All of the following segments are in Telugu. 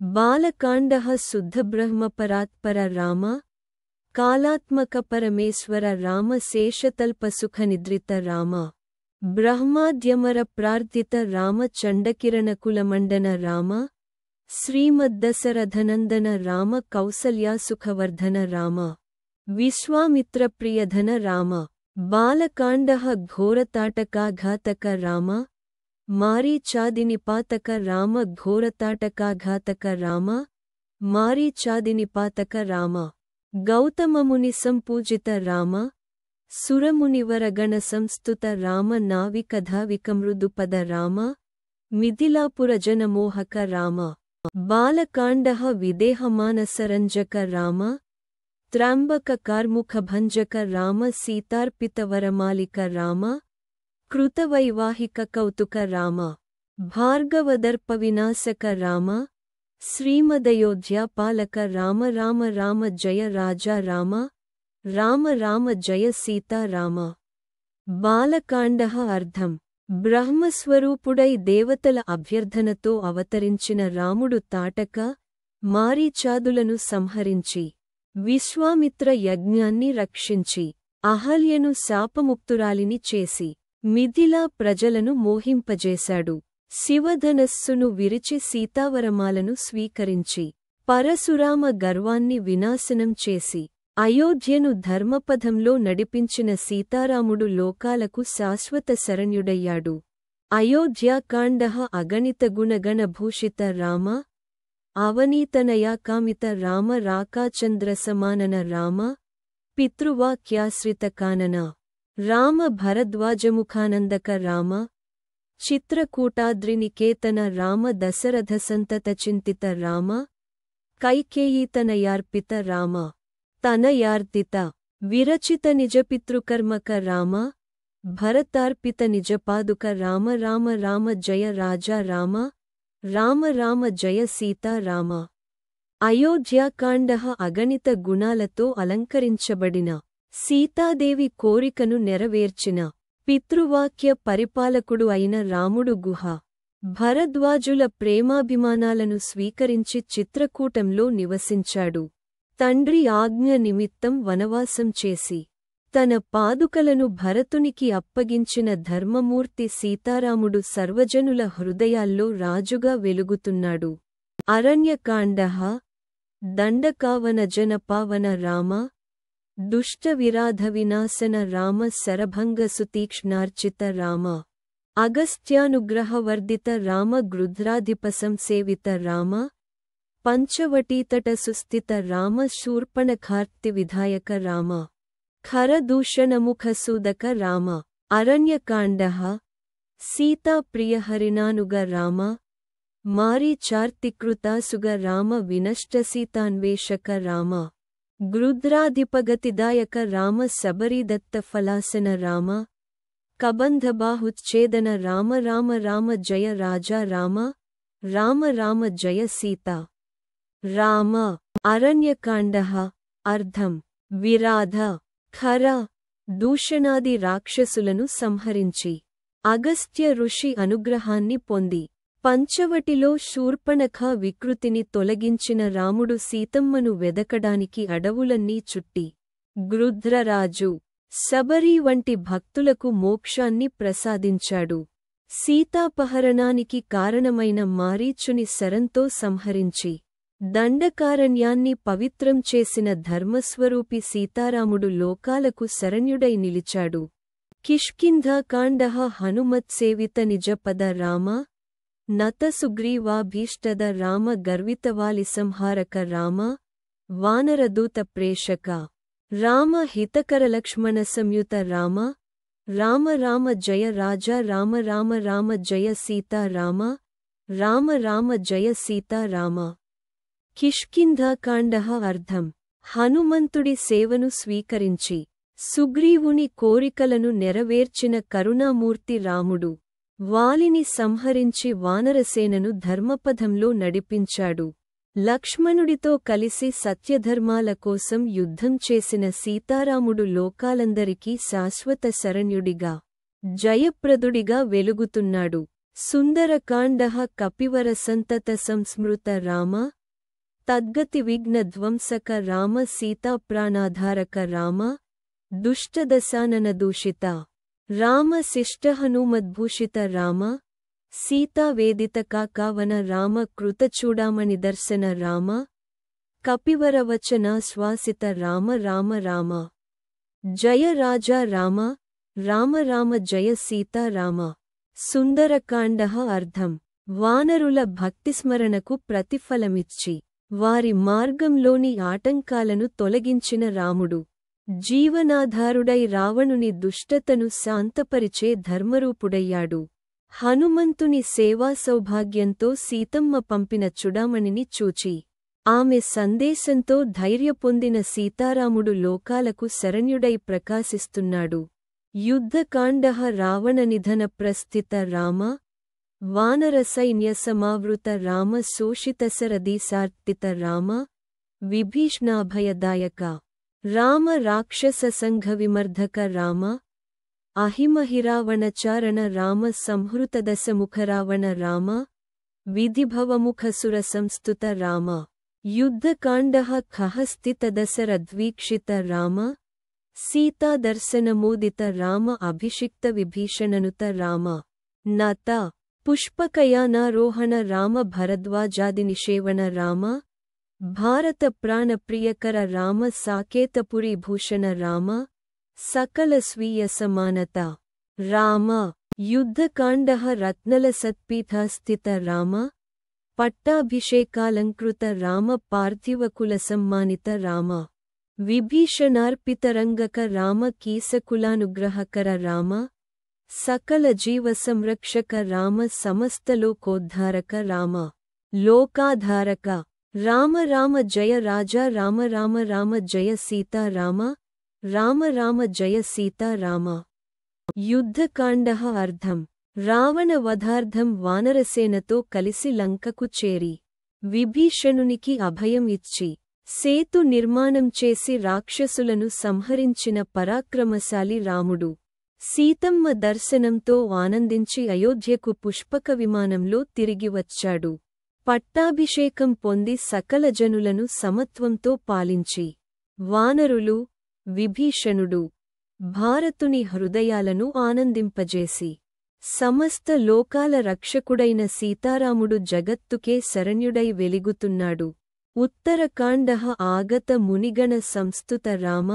బాలకాండః శుద్ధబ్రహ్మపరాత్పర రామ కాలాత్మక పరమేశ్వర రామ శేషతల్పసుఖనిద్రిత రామ బ్రహ్మాద్యమర ప్రార్థిత రామ చండకిరణకులమండన రామ శ్రీమద్దశరథనందన రామ కౌసల్యాసుఖవర్ధన రామ విశ్వామిత్రప్రియధన రామ బాలకాండః ఘోరతాటకాఘాతక రామ మారీచాదినిపాతక రామ ఘోరతాటకాఘాతక రామ మారీచాదినిపాతక రామ గౌతమముని సంపూజిత రామ సురమునివరగణ సంస్థుత రామ నావికధావికమృదుపద రామ మిథిలాపురజనమోహక రామ బాలకాండః విదేహమానసరంజక రామ త్ర్యంబక కార్ముఖభంజక రామ సీతార్పితవరమాలిక రామ కృతవైవాహిక కౌతుక రామ భార్గవదర్పవినాశక రామ శ్రీమదయోధ్యాపాలక రామ రామ రామ జయ రాజా రామ రామ రామ జయ సీతా రామ బాలకాండః అర్థం బ్రహ్మస్వరూపుడై దేవతల అభ్యర్థనతో అవతరించిన రాముడు తాటక మారీచాదులను సంహరించి విశ్వామిత్ర యజ్ఞాన్ని రక్షించి అహల్యను శాపముక్తురాలిని చేసి మిథిలా ప్రజలను మోహింపజేశాడు. శివధనస్సును విరిచి సీతావరమాలను స్వీకరించి పరశురామ గర్వాన్ని వినాశనం చేసి అయోధ్యను ధర్మపథంలో నడిపించిన సీతారాముడు లోకాలకు శాశ్వత శరణ్యుడయ్యాడు. అయోధ్యాకాండః అగణిత గుణగణభూషిత రామ అవనీతనయాకామిత రామ రాకాచంద్రసమానన రామ పితృవాక్యాశ్రిత కానన రామ భరద్వాజముఖానందక రామ చిత్రకూటాద్రినికేతన రామ దశరథసంతత చింతిత రామ కైకేయీతనయార్పిత రామ తనయార్దిత విరచిత నిజపితృకర్మక రామ భరతార్పిత నిజపాదుక రామ రామ రామ జయ రాజా రామ రామ రామ జయ సీతా రామ అయోధ్యాకాండః అగణిత గుణాలతో అలంకరించబడిన సీతాదేవి కోరికను నెరవేర్చిన పితృవాక్య పరిపాలకుడు అయిన రాముడు గుహ భరద్వాజుల ప్రేమాభిమానాలను స్వీకరించి చిత్రకూటంలో నివసించాడు. తండ్రి ఆజ్ఞ నిమిత్తం వనవాసం చేసి తన పాదుకలను భరతునికి అప్పగించిన ధర్మమూర్తి సీతారాముడు సర్వజనుల హృదయాల్లో రాజుగా వెలుగుతున్నాడు. అరణ్యకాండః దండకావనజనపావన రామ దుష్టవిరాధ వినాశన రామ శరభంగసుతీక్ష్ణార్చిత రామ అగస్త్యానుగ్రహవర్ధిత రామ గృధ్రాధిపసంసేవిత రామ పంచవటీతట సుస్థిత రామ శూర్పణఖార్తి విధాయక రామ ఖరదూషణముఖసూదక రామ అరణ్యకాండః సీతాప్రియహరిణానుగ రామ మారీచార్తికృతాసుగ రామ వినష్టసీతాన్వేషక రామ గృధ్రాధిపగతిదాయక రామ శబరీదత్తఫలాసన రామ కబంధబాహుచ్ఛేదన రామ రామ రామ జయ రాజా రామ రామ రామ జయ సీతా రామ అరణ్యకాండః అర్థం విరాధ ఖర దూషణాది రాక్షసులను సంహరించి అగస్త్య ఋషి అనుగ్రహాన్ని పొంది పంచవటిలో శూర్పణఖ వికృతిని తొలగించిన రాముడు సీతమ్మను వెదకడానికి అడవులన్నీ చుట్టి గృధ్రరాజు శబరి వంటి భక్తులకు మోక్షాన్ని ప్రసాదించాడు. సీతాపహరణానికి కారణమైన మారీచుని శరంతో సంహరించి దండకారణ్యాన్ని పవిత్రం చేసిన ధర్మస్వరూపి సీతారాముడు లోకాలకు శరణ్యుడై నిలిచాడు. కిష్కింధాకాండః హనుమత్సేవిత నిజపద రామ నత సుగ్రీవాభీష్టద రామ గర్వితవాలి సంహారక రామ వానరదూత ప్రేషక రామ హితకర లక్ష్మణ సంయుత రామ రామ రామ జయ రాజా రామ రామ రామ జయ సీతా రామ రామ రామ జయ సీతా రామ కిష్కింధాకాండః అర్థం హనుమంతుడి సేవను స్వీకరించి సుగ్రీవుని కోరికలను నెరవేర్చిన కరుణామూర్తి రాముడు వాలిని సంహరించి వానరసేనను ధర్మపథంలో నడిపించాడు. లక్ష్మణుడితో కలిసి సత్యధర్మాల కోసం యుద్ధం చేసిన సీతారాముడు లోకాలందరికీ శాశ్వత శరణ్యుడిగా జయప్రదుడిగా వెలుగుతున్నాడు. సుందరకాండః కపివరసంతత సంస్మృత రామ తద్గతి విఘ్నధ్వంసక రామ సీతాప్రాణాధారక రామ దుష్టదశానన దూషిత రామ శిష్టహనుమద్భూషిత రామ సీతావేదిత కాకావన రామ కృతచూడామణి దర్శన రామ కపివరవచన శ్వాసిత రామ రామ రామ జయ రాజా రామ రామ రామ జయ సీతా రామ. సుందరకాండః అర్థం వానరుల భక్తిస్మరణకు ప్రతిఫలమిచ్చి వారి మార్గంలోని ఆటంకాలను తొలగించిన రాముడు జీవనాధారుడై రావణుని దుష్టతను శాంతపరిచే ధర్మరూపుడయ్యాడు. హనుమంతుని సేవా సౌభాగ్యంతో సీతమ్మ పంపిన చుడామణిని చూచి ఆమె సందేశంతో ధైర్యపొందిన సీతారాముడు లోకాలకు శరణ్యుడై ప్రకాశిస్తున్నాడు. యుద్ధకాండః రావణనిధన ప్రస్థిత రామ వానరసైన్యసమావృత రామ శోషితశరదీసార్తిత రామ విభీషణాభయదాయక రామ రాక్షససంఘవిమర్ధక రామ అహిమహిరావణచారణ రామ సంహృతదశముఖరావణ రామ విధిభవముఖసురసంస్తుత రామ. యుద్ధకాండః ఖహస్థితదశరథ్వీక్షిత రామ సీతాదర్శనమోదిత రామ అభిషిక్త విభీషణనుత రామ నత పుష్పకయానారోహణ రామ భరద్వాజాదినిషేవణ రామ భారత ప్రాణప్రియకర రామ సాకేతపురీభూషణ రామ సకల స్వీయ సమానత రామ. యుద్ధకాండః రత్నలసత్పీఠస్థిత రామ పట్టాభిషేకాలంకృత రామ పార్థివకులసమ్మానిత రామ విభీషణార్పితరంగక రామ కీసకులానుగ్రహకర రామ సకల జీవ సంరక్షక రామ సమస్తలోకోద్ధారక రామ లోకాధారక రామ రామ జయ రాజా రామ రామ రామ జయ సీతా రామ రామ రామ జయ సీతా రామ. యుద్ధకాండః అర్థం రావణ వధార్థం వానరసేనతో కలిసి లంకకు చేరి విభీషణునికి అభయం ఇచ్చి సేతు నిర్మాణం చేసి రాక్షసులను సంహరించిన పరాక్రమశాలి రాముడు సీతమ్మ దర్శనంతో ఆనందించి అయోధ్యకు పుష్పక విమానంలో తిరిగి వచ్చాడు. పట్టాభిషేకం పొంది సకల జనులను సమత్వంతో పాలించి వానరులు విభీషణుడు భారతుని హృదయాలను ఆనందింపజేసి సమస్త లోకాల రక్షకుడైన సీతారాముడు జగత్తుకే శరణ్యుడై వెలుగుతున్నాడు. ఉత్తరకాండః ఆగత మునిగణ సంస్తుత రామ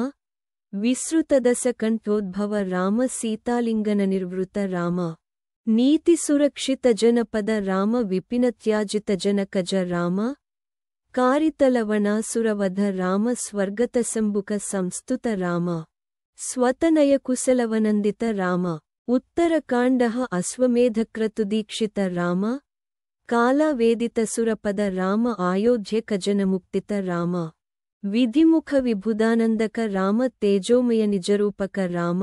విసృతదశకంఠోద్భవ రామ సీతాలింగన నిర్వృత రామ నీతి సురక్షిత జనపద రామ విపినత్యాజిత జనకజ రామ కారితలవణాసురవధ రామ స్వర్గతశంబుక సంస్తుత రామ స్వతనయ కుశలవనందిత రామ. ఉత్తరకాండః అశ్వమేధక్రతుదీక్షిత రామ కాలావేదితసురపద రామ ఆయోధ్యకజనముక్తిత రామ విధిముఖ విభుదానందక రామ తేజోమయ నిజరూపక రామ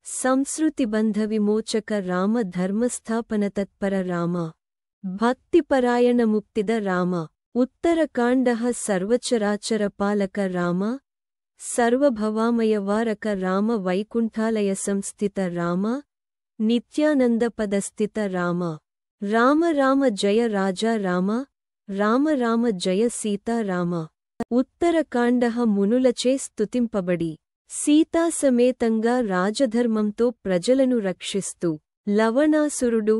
సంసృతిబంధ విమోచక రామ ధర్మస్థాపనతత్పర రామ భక్తిపరాయణ ముక్తిద రామ. ఉత్తరకాండః సర్వచరాచర పాలక రామ సర్వభవామయవారక రామ వైకుంఠాలయ సంస్థిత రామ నిత్యానందపదస్థిత రామ. రామ రామ జయ రాజా రామ రామ రామ జయ సీతా రామ. ఉత్తరకాండః మునులచే స్తుతింపబడి సీతాసమేతంగా రాజధర్మంతో ప్రజలను రక్షిస్తూ లవణాసురుడు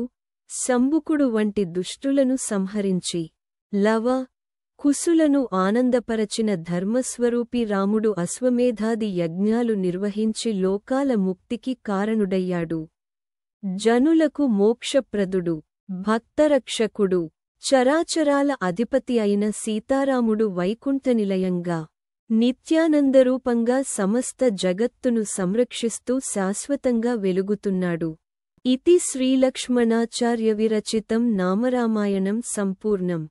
శంబుకుడు వంటి దుష్టులను సంహరించి లవ కుసులను ఆనందపరచిన ధర్మస్వరూపి రాముడు అశ్వమేధాది యజ్ఞాలు నిర్వహించి లోకాల ముక్తికి కారణుడయ్యాడు. జనులకు మోక్షప్రదుడు భక్తరక్షకుడు చరాచరాల అధిపతి అయిన సీతారాముడు వైకుంఠనిలయంగా నిత్యానందరూపంగా సమస్త జగత్తును సంరక్షిస్తూ శాశ్వతంగా వెలుగుతున్నాడు. ఇతి శ్రీలక్ష్మణాచార్య విరచితం నామరామాయణం సంపూర్ణం.